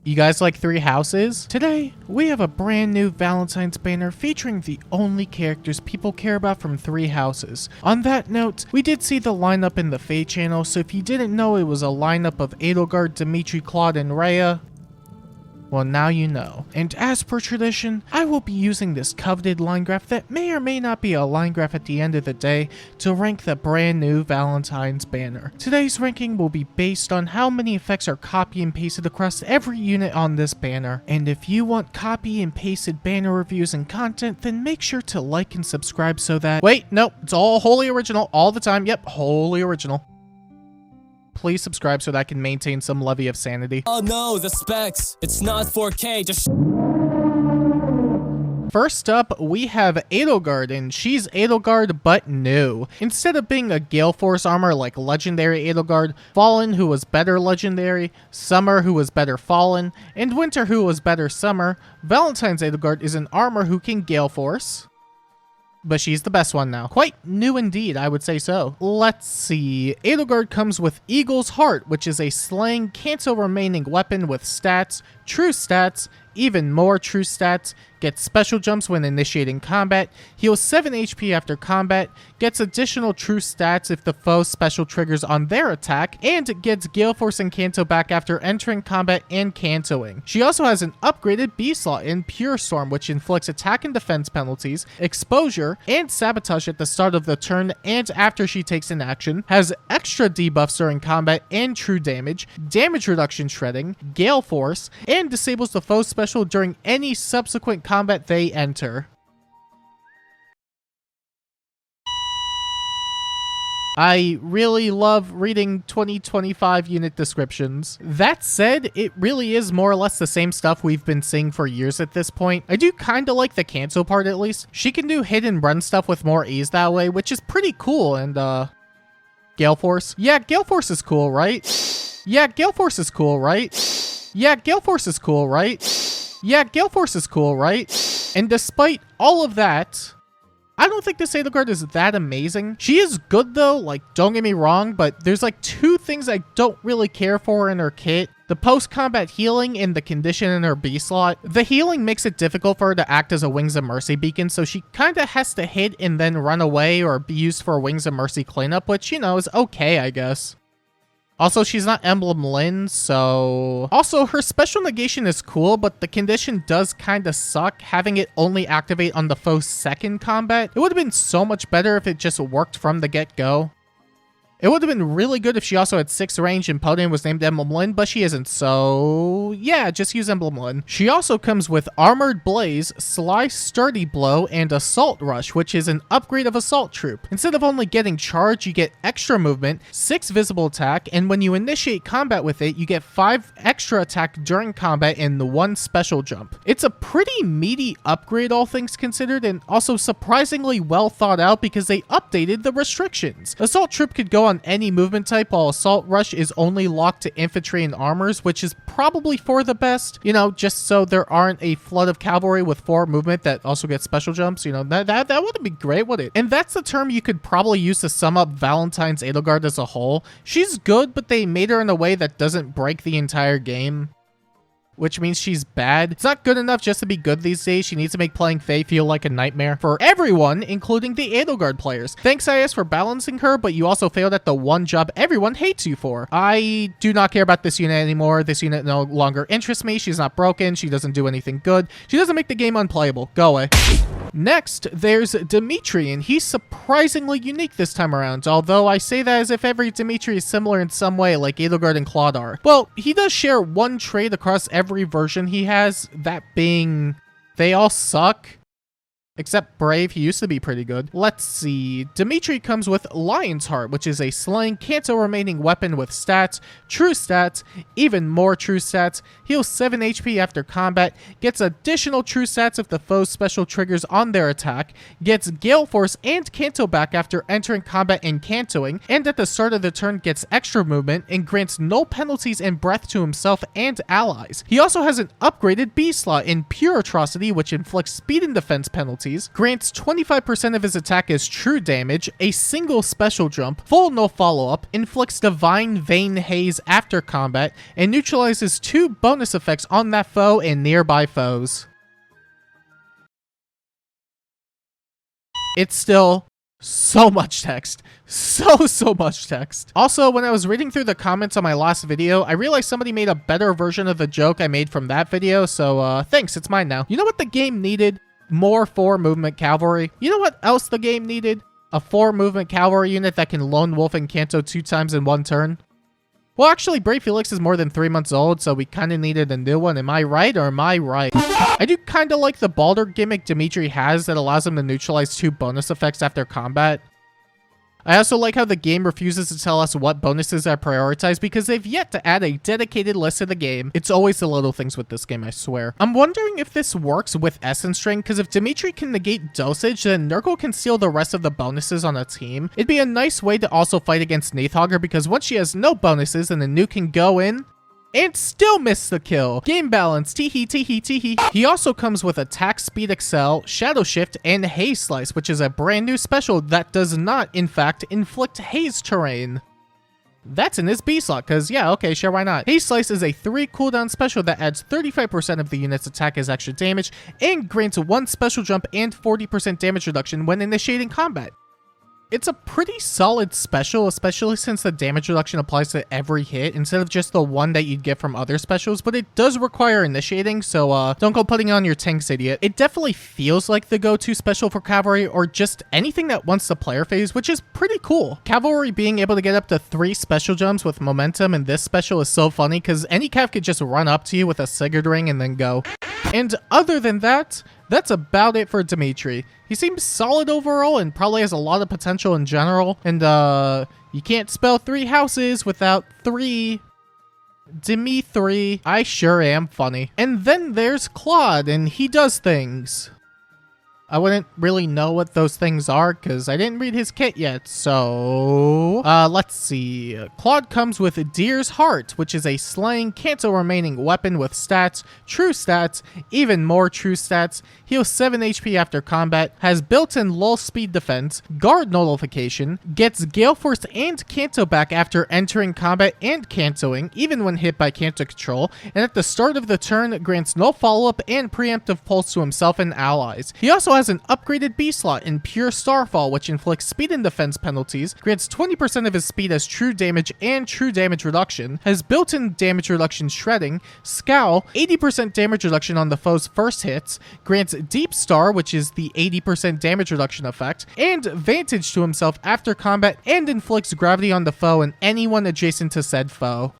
You guys like Three Houses? Today, we have a brand new Valentine's banner featuring the only characters people care about from Three Houses. On that note, we did see the lineup in the FEH channel, so if you didn't know it was a lineup of Edelgard, Dimitri, Claude, and Rhea, well, now you know. And as per tradition, I will be using this coveted line graph that may or may not be a line graph at the end of the day to rank the brand new Valentine's banner. Today's ranking will be based on how many effects are copy and pasted across every unit on this banner. And if you want copy and pasted banner reviews and content, then make sure to like and subscribe so that— wait, no, it's all wholly original all the time. Yep, wholly original. Please subscribe so that I can maintain some levy of sanity. Oh no, the specs. It's not 4K, just— First up, we have Edelgard, and she's Edelgard but new. Instead of being a Gale Force armor like Legendary Edelgard, Fallen who was better Legendary, Summer who was better Fallen, and Winter who was better Summer, Valentine's Edelgard is an armor who can Gale Force, but she's the best one now. Quite new indeed, I would say so. Let's see. Edelgard comes with Eagle's Heart, which is a slaying cancel remaining weapon with stats, true stats, even more true stats, gets special jumps when initiating combat, heals 7 HP after combat, gets additional true stats if the foe special triggers on their attack, and gets Gale Force and Canto back after entering combat and cantoing. She also has an upgraded B slot in Pure Storm, which inflicts attack and defense penalties, exposure, and sabotage at the start of the turn and after she takes an action, has extra debuffs during combat and true damage, damage reduction shredding, Gale Force, and disables the foe's special during any subsequent combat they enter. I really love reading 2025 unit descriptions. That said, it really is more or less the same stuff we've been seeing for years at this point. I do kind of like the cancel part at least. She can do hit and run stuff with more ease that way, which is pretty cool. And Gale Force? Yeah, Gale Force is cool, right? Yeah, Gale Force is cool, right? Yeah, Gale Force is cool, right? Yeah, Gale Force is cool, right? And despite all of that, I don't think this Edelgard is that amazing. She is good though, like, don't get me wrong, but there's like two things I don't really care for in her kit. The post-combat healing and the condition in her B slot. The healing makes it difficult for her to act as a Wings of Mercy beacon, so she kinda has to hit and then run away or be used for a Wings of Mercy cleanup, which, you know, is okay, I guess. Also, she's not Emblem Lyn, so— also, her special negation is cool, but the condition does kinda suck, having it only activate on the foe's second combat. It would have been so much better if it just worked from the get-go. It would have been really good if she also had 6 range and Podium was named Emblem Lyn, but she isn't, so yeah, just use Emblem Lyn. She also comes with Armored Blaze, Sly Sturdy Blow, and Assault Rush, which is an upgrade of Assault Troop. Instead of only getting charge, you get extra movement, 6 visible attack, and when you initiate combat with it, you get 5 extra attack during combat and 1 special jump. It's a pretty meaty upgrade all things considered, and also surprisingly well thought out because they updated the restrictions. Assault Troop could go on any movement type, while Assault Rush is only locked to infantry and armors, which is probably for the best, you know, just so there aren't a flood of cavalry with 4 movement that also gets special jumps. You know, that wouldn't be great, would it? And that's the term you could probably use to sum up Valentine's Edelgard as a whole. She's good, but they made her in a way that doesn't break the entire game, which means she's bad. It's not good enough just to be good these days. She needs to make playing Faye feel like a nightmare for everyone, including the Edelgard players. Thanks, IS, for balancing her, but you also failed at the one job everyone hates you for. I do not care about this unit anymore. This unit no longer interests me. She's not broken. She doesn't do anything good. She doesn't make the game unplayable. Go away. Next, there's Dimitri, and he's surprisingly unique this time around, although I say that as if every Dimitri is similar in some way like Edelgard and Claude are. Well, he does share one trait across every version he has, that being they all suck. Except Brave, he used to be pretty good. Let's see. Dimitri comes with Lion's Heart, which is a slaying cancel remaining weapon with stats, true stats, even more true stats, heals 7 HP after combat, gets additional true stats if the foe's special triggers on their attack, gets Gale Force and Canto back after entering combat and cantoing, and at the start of the turn gets extra movement and grants no penalties and breath to himself and allies. He also has an upgraded B slot in Pure Atrocity, which inflicts speed and defense penalties, penalties, grants 25% of his attack as true damage, a single special jump, full no follow-up, inflicts Divine Vein Haze after combat, and neutralizes 2 bonus effects on that foe and nearby foes. It's still so much text. So much text. Also, when I was reading through the comments on my last video, I realized somebody made a better version of the joke I made from that video, so thanks, it's mine now. You know what the game needed? More 4-movement cavalry. You know what else the game needed? A 4-movement cavalry unit that can lone wolf and canto 2 times in 1 turn. Well, actually, Brave Felix is more than 3 months old, so we kind of needed a new one. Am I right, or am I right? I do kind of like the Balder gimmick Dimitri has that allows him to neutralize 2 bonus effects after combat. I also like how the game refuses to tell us what bonuses are prioritized because they've yet to add a dedicated list to the game. It's always the little things with this game, I swear. I'm wondering if this works with Essence String, because if Dimitri can negate dosage, then Nurgle can steal the rest of the bonuses on a team. It'd be a nice way to also fight against Nathhogger, because once she has no bonuses, then the nuke can go in and still miss the kill. Game balance, teehee, teehee, teehee. He also comes with Attack Speed Excel, Shadow Shift, and Haze Slice, which is a brand new special that does not, in fact, inflict haze terrain. That's in his B slot, because yeah, okay, sure, why not? Haze Slice is a 3 cooldown special that adds 35% of the unit's attack as extra damage, and grants 1 special jump and 40% damage reduction when initiating combat. It's a pretty solid special, especially since the damage reduction applies to every hit instead of just the one that you'd get from other specials, but it does require initiating, so don't go putting on your tanks, idiot. It definitely feels like the go-to special for Cavalry, or just anything that wants the player phase, which is pretty cool. Cavalry being able to get up to 3 special jumps with momentum in this special is so funny, because any Cav could just run up to you with a Sigurd ring and then go. And other than that, that's about it for Dimitri. He seems solid overall and probably has a lot of potential in general. And you can't spell 3 houses without 3. Dimitri. I sure am funny. And then there's Claude, and he does things. I wouldn't really know what those things are because I didn't read his kit yet, so... let's see. Claude comes with Deer's Heart, which is a Slayin cancel remaining weapon with stats, true stats, even more true stats, heals 7 HP after combat, has built-in lull speed defense, guard nullification, gets Gale Force and Canto back after entering combat and canceling, even when hit by Canto control, and at the start of the turn grants no follow-up and preemptive pulse to himself and allies. He also has an upgraded B slot in Pure Starfall, which inflicts speed and defense penalties, grants 20% of his speed as true damage and true damage reduction, has built-in damage reduction shredding, Scowl, 80% damage reduction on the foe's first hits, grants Deep Star, which is the 80% damage reduction effect, and Vantage to himself after combat, and inflicts gravity on the foe and anyone adjacent to said foe.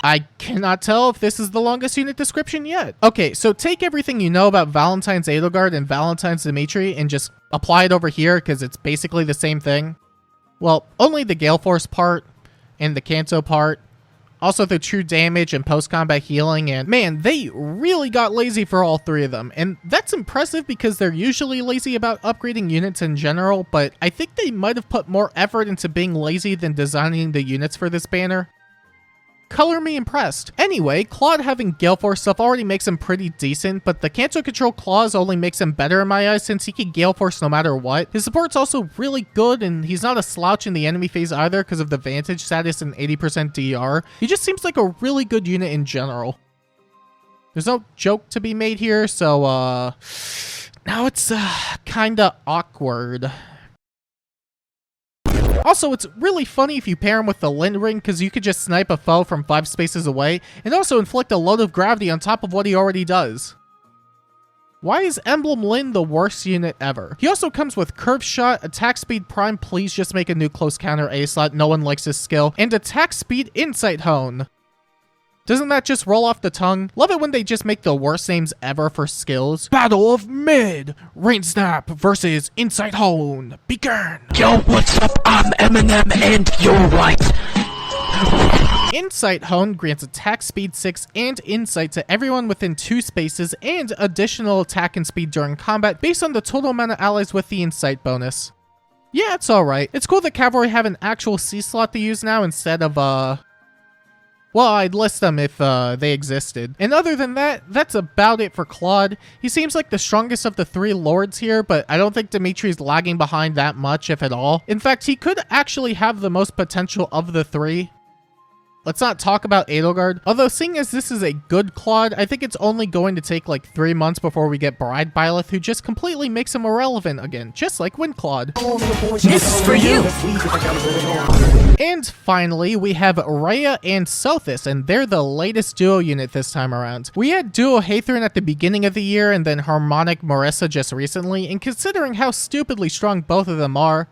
I cannot tell if this is the longest unit description yet. Okay, so take everything you know about Valentine's Edelgard and Valentine's Dimitri and just apply it over here because it's basically the same thing. Well, only the Gale Force part and the Canto part. Also the true damage and post-combat healing, and man, they really got lazy for all 3 of them. And that's impressive because they're usually lazy about upgrading units in general, but I think they might have put more effort into being lazy than designing the units for this banner. Color me impressed. Anyway, Claude having Gale Force stuff already makes him pretty decent, but the Canto Control clause only makes him better in my eyes since he can Gale Force no matter what. His support's also really good, and he's not a slouch in the enemy phase either because of the Vantage status and 80% DR. He just seems like a really good unit in general. There's no joke to be made here, so now it's kinda awkward. Also, it's really funny if you pair him with the Lind Ring because you could just snipe a foe from 5 spaces away and also inflict a load of gravity on top of what he already does. Why is Emblem Lind the worst unit ever? He also comes with Curve Shot, Attack Speed Prime, please just make a new close counter A slot, no one likes his skill, and Attack Speed Insight Hone. Doesn't that just roll off the tongue? Love it when they just make the worst names ever for skills. Battle of Mid! Rain Snap versus Insight Hone. Begin! Yo, what's up? I'm Eminem and you're right. Insight Hone grants attack speed 6 and insight to everyone within 2 spaces and additional attack and speed during combat based on the total amount of allies with the insight bonus. Yeah, it's alright. It's cool that Cavalry have an actual C slot to use now instead of Well, I'd list them if they existed. And other than that, that's about it for Claude. He seems like the strongest of the 3 lords here, but I don't think Dimitri's lagging behind that much, if at all. In fact, he could actually have the most potential of the 3. Let's not talk about Edelgard. Although, seeing as this is a good Claude, I think it's only going to take like 3 months before we get Bride Byleth, who just completely makes him irrelevant again, just like Wind Claude. This is for you! And finally, we have Rhea and Sis, and they're the latest duo unit this time around. We had Duo Hathrin at the beginning of the year, and then Harmonic Marissa just recently, and considering how stupidly strong both of them are,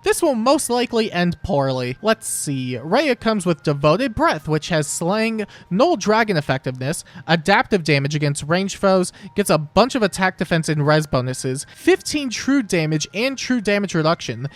this will most likely end poorly. Let's see. Rhea comes with Devoted Breath, which has Slaying, Null Dragon effectiveness, adaptive damage against ranged foes, gets a bunch of attack defense and res bonuses, 15 true damage and true damage reduction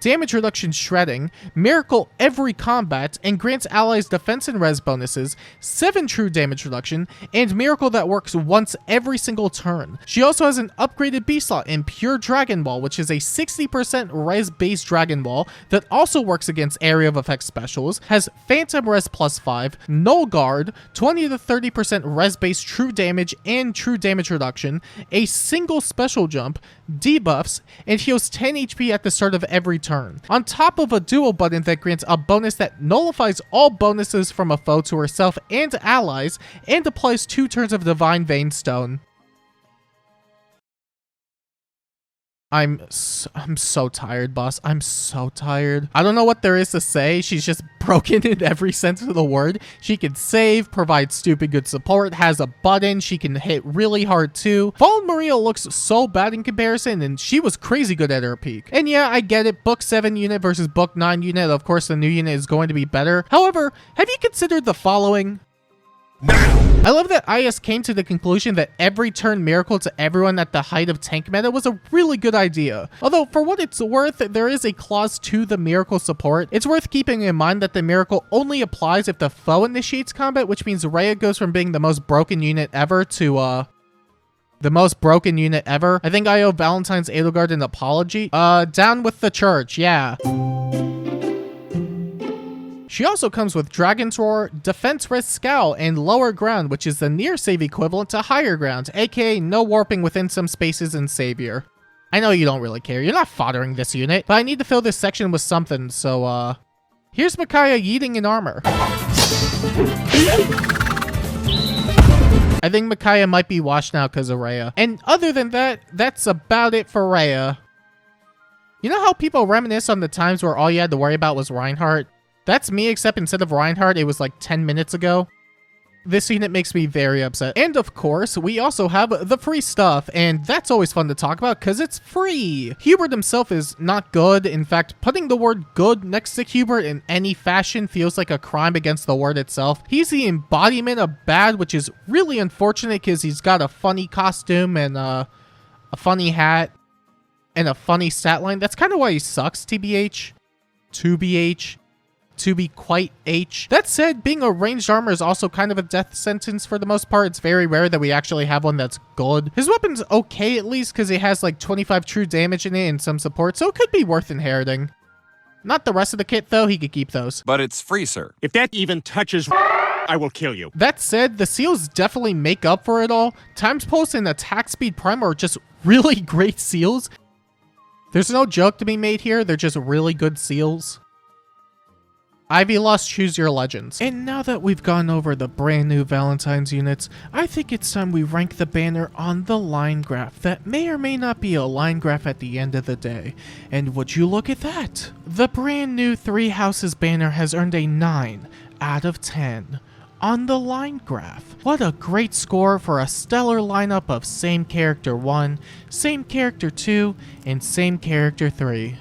shredding, miracle every combat, and grants allies defense and res bonuses, 7 true damage reduction, and miracle that works once every single turn. She also has an upgraded B slot in Pure Dragon Ball, which is a 60% res-based Dragon Ball that also works against area of effect specials, has Phantom Res +5, Null Guard, 20 to 30% res-based true damage and true damage reduction, a single special jump, debuffs, and heals 10 HP at the start of every turn, on top of a dual button that grants a bonus that nullifies all bonuses from a foe to herself and allies, and applies 2 turns of Divine Vein Stone. I'm so tired, boss. I'm so tired. I don't know what there is to say. She's just broken in every sense of the word. She can save, provide stupid good support, has a button, she can hit really hard too. Fallen Maria looks so bad in comparison, and she was crazy good at her peak. And yeah, I get it. Book 7 unit versus Book 9 unit. Of course, the new unit is going to be better. However, have you considered the following? I love that IS came to the conclusion that every turn miracle to everyone at the height of tank meta was a really good idea. Although, for what it's worth, there is a clause to the miracle support. It's worth keeping in mind that the miracle only applies if the foe initiates combat, which means Rhea goes from being the most broken unit ever to, the most broken unit ever. I think I owe Valentine's Edelgard an apology. Down with the church, yeah. She also comes with Dragon's Roar, Defense Res Scowl, and Lower Ground, which is the near save equivalent to Higher Ground, aka no warping within some spaces in Savior. I know you don't really care, you're not foddering this unit, but I need to fill this section with something, so here's Micaiah yeeting in armor. I think Micaiah might be washed now because of Rhea. And other than that, that's about it for Rhea. You know how people reminisce on the times where all you had to worry about was Reinhardt? That's me, except instead of Reinhardt, it was like 10 minutes ago. This unit makes me very upset. And of course, we also have the free stuff, and that's always fun to talk about because it's free. Hubert himself is not good. In fact, putting the word good next to Hubert in any fashion feels like a crime against the word itself. He's the embodiment of bad, which is really unfortunate because he's got a funny costume and a funny hat and a funny stat line. That's kind of why he sucks, TBH. 2BH. To be quite H. That said, being a ranged armor is also kind of a death sentence for the most part. It's very rare that we actually have one that's good. His weapon's okay at least because it has like 25 true damage in it and some support, so it could be worth inheriting. Not the rest of the kit though, he could keep those. But it's free, sir. If that even touches, I will kill you. That said, the seals definitely make up for it all. Times Pulse and Attack Speed Prime are just really great seals. There's no joke to be made here, they're just really good seals. Ivy Lost, choose your legends. And now that we've gone over the brand new Valentine's units, I think it's time we rank the banner on the line graph that may or may not be a line graph at the end of the day. And would you look at that? The brand new 3 Houses banner has earned a 9 out of 10 on the line graph. What a great score for a stellar lineup of same character 1, same character 2, and same character 3.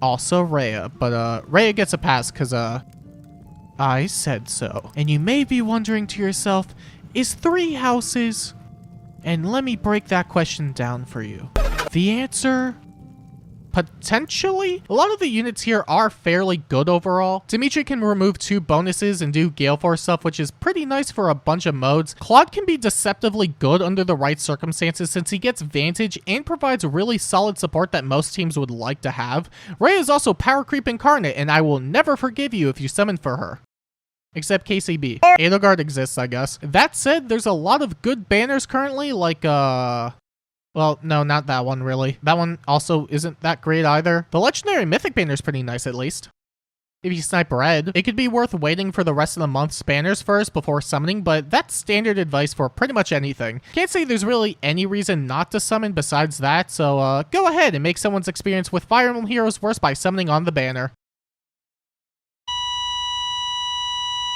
Also Rhea, but Rhea gets a pass because I said so. And you may be wondering to yourself, is 3 houses? And let me break that question down for you. The answer, potentially? A lot of the units here are fairly good overall. Dimitri can remove 2 bonuses and do Gale Force stuff, which is pretty nice for a bunch of modes. Claude can be deceptively good under the right circumstances since he gets Vantage and provides really solid support that most teams would like to have. Rhea is also Power Creep incarnate, and I will never forgive you if you summon for her. Except KCB. Edelgard exists, I guess. That said, there's a lot of good banners currently, like, well, no, not that one, really. That one also isn't that great either. The Legendary Mythic banner's pretty nice, at least. If you snipe red, it could be worth waiting for the rest of the month's banners first before summoning, but that's standard advice for pretty much anything. Can't say there's really any reason not to summon besides that, so go ahead and make someone's experience with Fire Emblem Heroes worse by summoning on the banner.